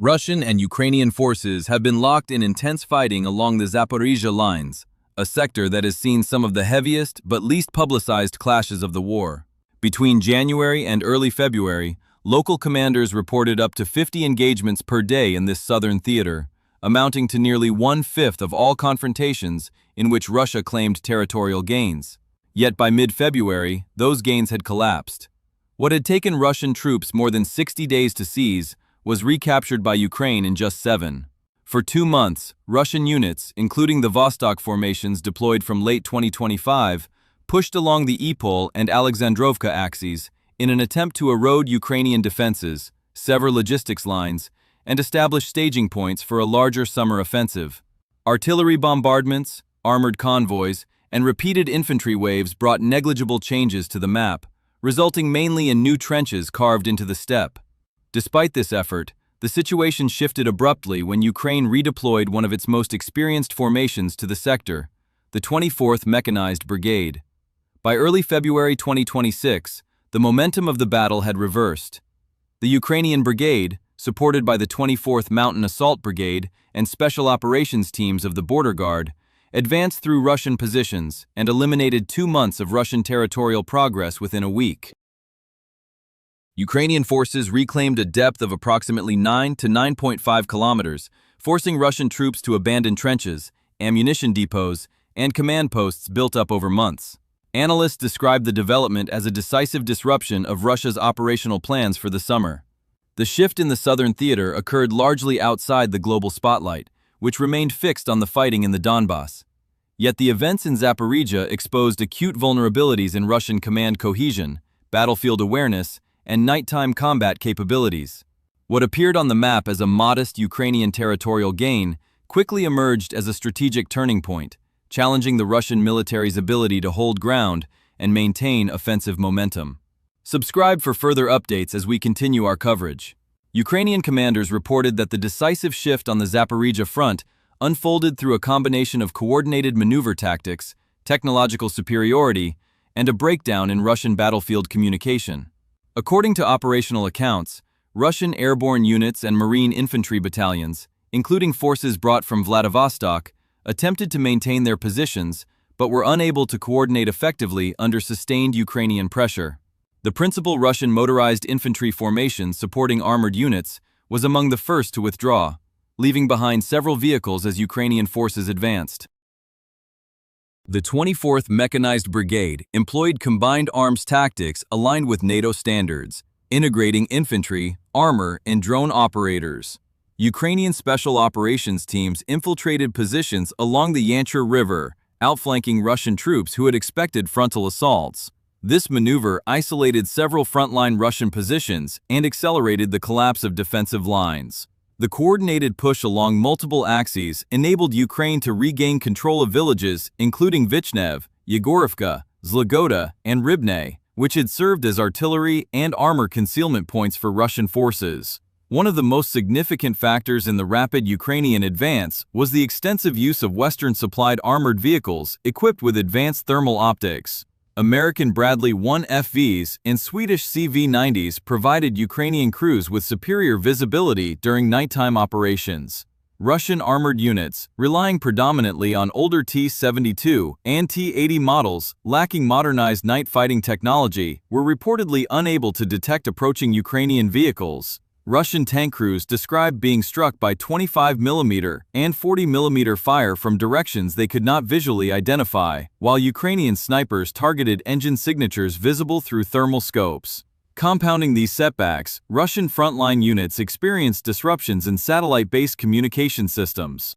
Russian and Ukrainian forces have been locked in intense fighting along the Zaporizhzhia lines, a sector that has seen some of the heaviest but least publicized clashes of the war. Between January and early February, local commanders reported up to 50 engagements per day in this southern theater, amounting to nearly one-fifth of all confrontations in which Russia claimed territorial gains. Yet by mid-February, those gains had collapsed. What had taken Russian troops more than 60 days to seize was recaptured by Ukraine in just 7. For 2 months, Russian units, including the Vostok formations deployed from late 2025, pushed along the Ypol and Alexandrovka axes in an attempt to erode Ukrainian defenses, sever logistics lines, and establish staging points for a larger summer offensive. Artillery bombardments, armored convoys, and repeated infantry waves brought negligible changes to the map, resulting mainly in new trenches carved into the steppe. Despite this effort, the situation shifted abruptly when Ukraine redeployed one of its most experienced formations to the sector, the 24th Mechanized Brigade. By early February 2026, the momentum of the battle had reversed. The Ukrainian brigade, supported by the 24th Mountain Assault Brigade and Special Operations teams of the Border Guard, advanced through Russian positions and eliminated 2 months of Russian territorial progress within a week. Ukrainian forces reclaimed a depth of approximately 9 to 9.5 kilometers, forcing Russian troops to abandon trenches, ammunition depots, and command posts built up over months. Analysts describe the development as a decisive disruption of Russia's operational plans for the summer. The shift in the southern theater occurred largely outside the global spotlight, which remained fixed on the fighting in the Donbass. Yet the events in Zaporizhzhia exposed acute vulnerabilities in Russian command cohesion, battlefield awareness, and nighttime combat capabilities. What appeared on the map as a modest Ukrainian territorial gain quickly emerged as a strategic turning point, challenging the Russian military's ability to hold ground and maintain offensive momentum. Subscribe for further updates as we continue our coverage. Ukrainian commanders reported that the decisive shift on the Zaporizhzhia front unfolded through a combination of coordinated maneuver tactics, technological superiority, and a breakdown in Russian battlefield communication. According to operational accounts, Russian airborne units and marine infantry battalions, including forces brought from Vladivostok, attempted to maintain their positions but were unable to coordinate effectively under sustained Ukrainian pressure. The principal Russian motorized infantry formation supporting armored units was among the first to withdraw, leaving behind several vehicles as Ukrainian forces advanced. The 24th Mechanized Brigade employed combined arms tactics aligned with NATO standards, integrating infantry, armor, and drone operators. Ukrainian special operations teams infiltrated positions along the Yanchur River, outflanking Russian troops who had expected frontal assaults. This maneuver isolated several frontline Russian positions and accelerated the collapse of defensive lines. The coordinated push along multiple axes enabled Ukraine to regain control of villages including Vychnev, Yegorivka, Zlogoda, and Rybne, which had served as artillery and armor concealment points for Russian forces. One of the most significant factors in the rapid Ukrainian advance was the extensive use of Western-supplied armored vehicles equipped with advanced thermal optics. American Bradley 1FVs and Swedish CV-90s provided Ukrainian crews with superior visibility during nighttime operations. Russian armored units, relying predominantly on older T-72 and T-80 models lacking modernized night fighting technology, were reportedly unable to detect approaching Ukrainian vehicles. Russian tank crews described being struck by 25mm and 40mm fire from directions they could not visually identify, while Ukrainian snipers targeted engine signatures visible through thermal scopes. Compounding these setbacks, Russian frontline units experienced disruptions in satellite-based communication systems.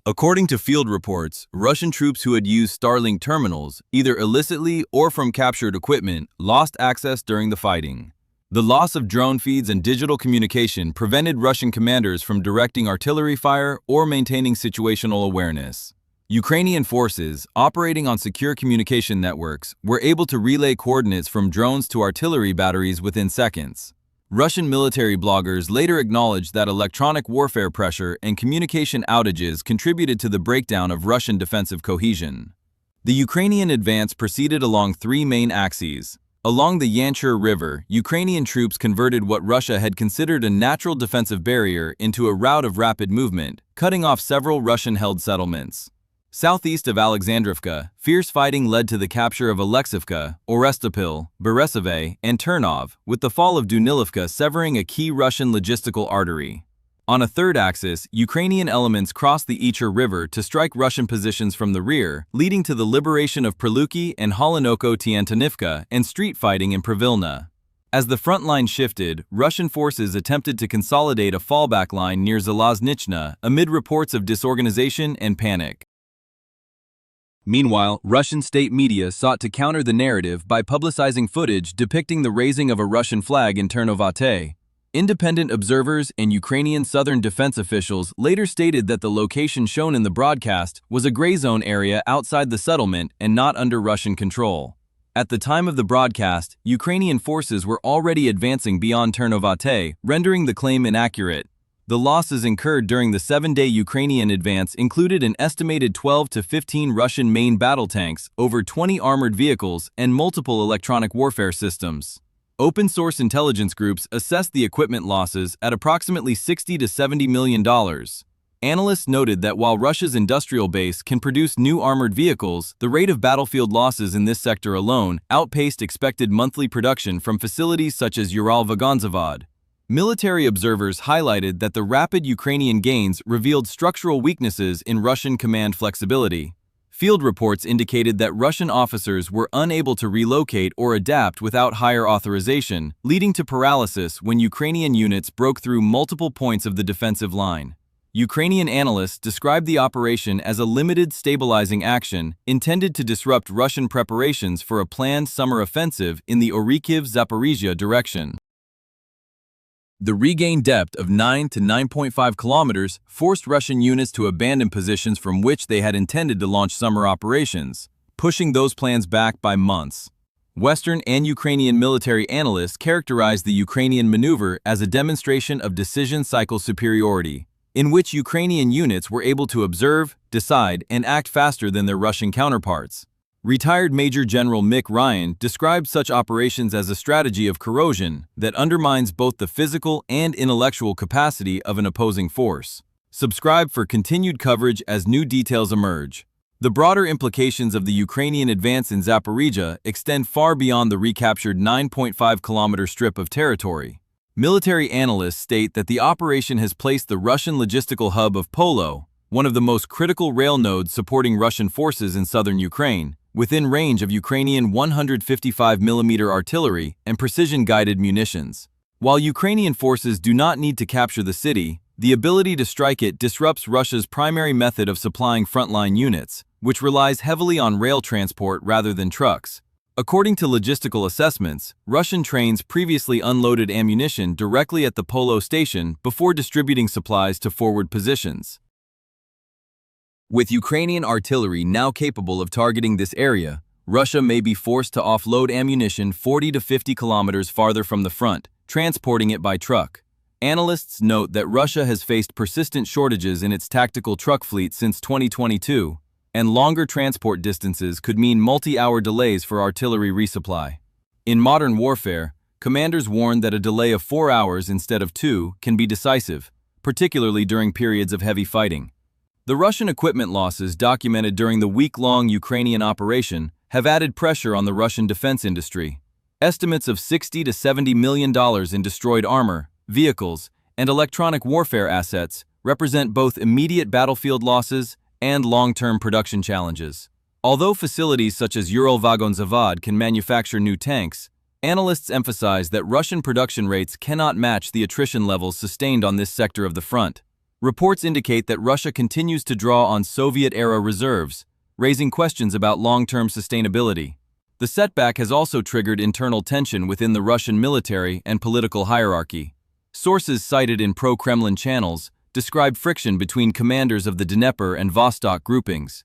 According to field reports, Russian troops who had used Starlink terminals, either illicitly or from captured equipment, lost access during the fighting. The loss of drone feeds and digital communication prevented Russian commanders from directing artillery fire or maintaining situational awareness. Ukrainian forces, operating on secure communication networks, were able to relay coordinates from drones to artillery batteries within seconds. Russian military bloggers later acknowledged that electronic warfare pressure and communication outages contributed to the breakdown of Russian defensive cohesion. The Ukrainian advance proceeded along 3 main axes: Along the Yanchur River, Ukrainian troops converted what Russia had considered a natural defensive barrier into a route of rapid movement, cutting off several Russian-held settlements. Southeast of Alexandrovka, fierce fighting led to the capture of Alexivka, Orestopil, Borisove, and Turnov, with the fall of Dunilivka severing a key Russian logistical artery. On a third axis, Ukrainian elements crossed the Ichur River to strike Russian positions from the rear, leading to the liberation of Prilukki and Holinoko-Tiantonivka and street fighting in Pravilna. As the front line shifted, Russian forces attempted to consolidate a fallback line near Zalaznichna amid reports of disorganization and panic. Meanwhile, Russian state media sought to counter the narrative by publicizing footage depicting the raising of a Russian flag in Ternovate. Independent observers and Ukrainian southern defense officials later stated that the location shown in the broadcast was a gray zone area outside the settlement and not under Russian control. At the time of the broadcast, Ukrainian forces were already advancing beyond Ternovate, rendering the claim inaccurate. The losses incurred during the 7-day Ukrainian advance included an estimated 12 to 15 Russian main battle tanks, over 20 armored vehicles, and multiple electronic warfare systems. Open-source intelligence groups assessed the equipment losses at approximately $60 to $70 million. Analysts noted that while Russia's industrial base can produce new armored vehicles, the rate of battlefield losses in this sector alone outpaced expected monthly production from facilities such as Ural-Vagonzavod. Military observers highlighted that the rapid Ukrainian gains revealed structural weaknesses in Russian command flexibility. Field reports indicated that Russian officers were unable to relocate or adapt without higher authorization, leading to paralysis when Ukrainian units broke through multiple points of the defensive line. Ukrainian analysts described the operation as a limited stabilizing action intended to disrupt Russian preparations for a planned summer offensive in the Orikhiv-Zaporizhia direction. The regained depth of 9 to 9.5 kilometers forced Russian units to abandon positions from which they had intended to launch summer operations, pushing those plans back by months. Western and Ukrainian military analysts characterized the Ukrainian maneuver as a demonstration of decision cycle superiority, in which Ukrainian units were able to observe, decide, and act faster than their Russian counterparts. Retired Major General Mick Ryan described such operations as a strategy of corrosion that undermines both the physical and intellectual capacity of an opposing force. Subscribe for continued coverage as new details emerge. The broader implications of the Ukrainian advance in Zaporizhia extend far beyond the recaptured 9.5-kilometer strip of territory. Military analysts state that the operation has placed the Russian logistical hub of Polo, one of the most critical rail nodes supporting Russian forces in southern Ukraine, within range of Ukrainian 155mm artillery and precision-guided munitions. While Ukrainian forces do not need to capture the city, the ability to strike it disrupts Russia's primary method of supplying frontline units, which relies heavily on rail transport rather than trucks. According to logistical assessments, Russian trains previously unloaded ammunition directly at the Polo station before distributing supplies to forward positions. With Ukrainian artillery now capable of targeting this area, Russia may be forced to offload ammunition 40 to 50 kilometers farther from the front, transporting it by truck. Analysts note that Russia has faced persistent shortages in its tactical truck fleet since 2022, and longer transport distances could mean multi-hour delays for artillery resupply. In modern warfare, commanders warn that a delay of 4 hours instead of 2 can be decisive, particularly during periods of heavy fighting. The Russian equipment losses documented during the week-long Ukrainian operation have added pressure on the Russian defense industry. Estimates of $60 to $70 million in destroyed armor, vehicles, and electronic warfare assets represent both immediate battlefield losses and long-term production challenges. Although facilities such as Ural-Vagonzavod can manufacture new tanks, analysts emphasize that Russian production rates cannot match the attrition levels sustained on this sector of the front. Reports indicate that Russia continues to draw on Soviet-era reserves, raising questions about long-term sustainability. The setback has also triggered internal tension within the Russian military and political hierarchy. Sources cited in pro-Kremlin channels describe friction between commanders of the Dnieper and Vostok groupings.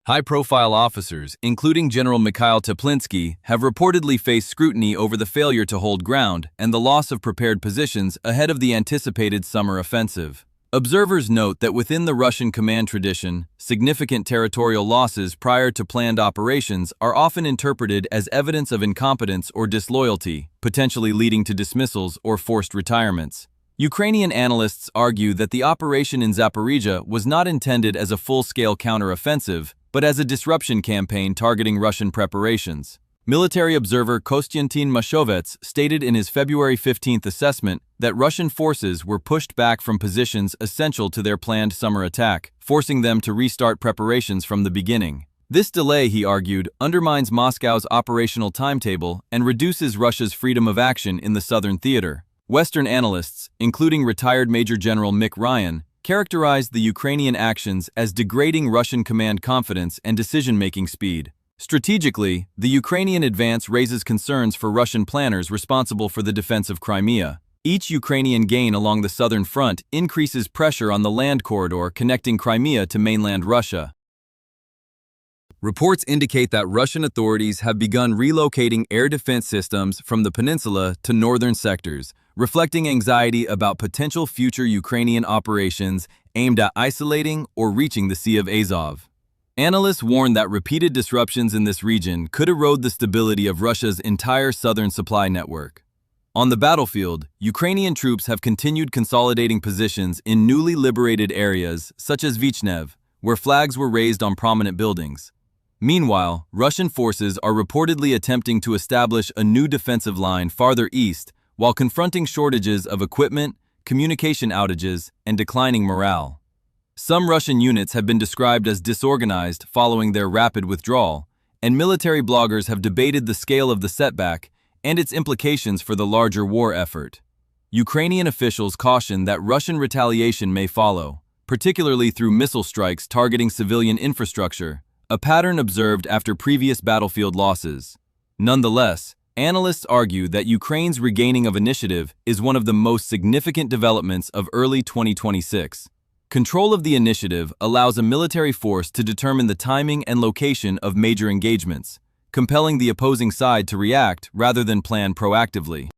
High-profile officers, including General Mikhail Teplinsky, have reportedly faced scrutiny over the failure to hold ground and the loss of prepared positions ahead of the anticipated summer offensive. Observers note that within the Russian command tradition, significant territorial losses prior to planned operations are often interpreted as evidence of incompetence or disloyalty, potentially leading to dismissals or forced retirements. Ukrainian analysts argue that the operation in Zaporizhzhia was not intended as a full-scale counteroffensive, but as a disruption campaign targeting Russian preparations. Military observer Konstantin Mashovets stated in his February 15th assessment that Russian forces were pushed back from positions essential to their planned summer attack, forcing them to restart preparations from the beginning. This delay, he argued, undermines Moscow's operational timetable and reduces Russia's freedom of action in the southern theater. Western analysts, including retired Major General Mick Ryan, characterized the Ukrainian actions as degrading Russian command confidence and decision-making speed. Strategically, the Ukrainian advance raises concerns for Russian planners responsible for the defense of Crimea. Each Ukrainian gain along the southern front increases pressure on the land corridor connecting Crimea to mainland Russia. Reports indicate that Russian authorities have begun relocating air defense systems from the peninsula to northern sectors, reflecting anxiety about potential future Ukrainian operations aimed at isolating or reaching the Sea of Azov. Analysts warn that repeated disruptions in this region could erode the stability of Russia's entire southern supply network. On the battlefield, Ukrainian troops have continued consolidating positions in newly liberated areas such as Vychnev, where flags were raised on prominent buildings. Meanwhile, Russian forces are reportedly attempting to establish a new defensive line farther east while confronting shortages of equipment, communication outages, and declining morale. Some Russian units have been described as disorganized following their rapid withdrawal, and military bloggers have debated the scale of the setback and its implications for the larger war effort. Ukrainian officials caution that Russian retaliation may follow, particularly through missile strikes targeting civilian infrastructure, a pattern observed after previous battlefield losses. Nonetheless, analysts argue that Ukraine's regaining of initiative is one of the most significant developments of early 2026. Control of the initiative allows a military force to determine the timing and location of major engagements, compelling the opposing side to react rather than plan proactively.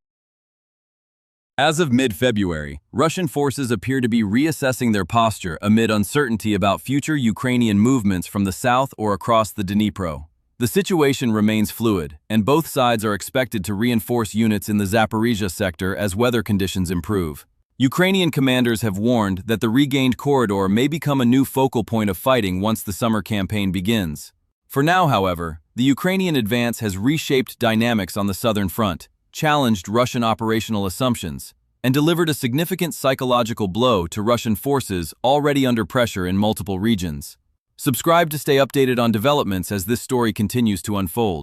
As of mid-February, Russian forces appear to be reassessing their posture amid uncertainty about future Ukrainian movements from the south or across the Dnipro. The situation remains fluid, and both sides are expected to reinforce units in the Zaporizhzhia sector as weather conditions improve. Ukrainian commanders have warned that the regained corridor may become a new focal point of fighting once the summer campaign begins. For now, however, the Ukrainian advance has reshaped dynamics on the southern front, challenged Russian operational assumptions, and delivered a significant psychological blow to Russian forces already under pressure in multiple regions. Subscribe to stay updated on developments as this story continues to unfold.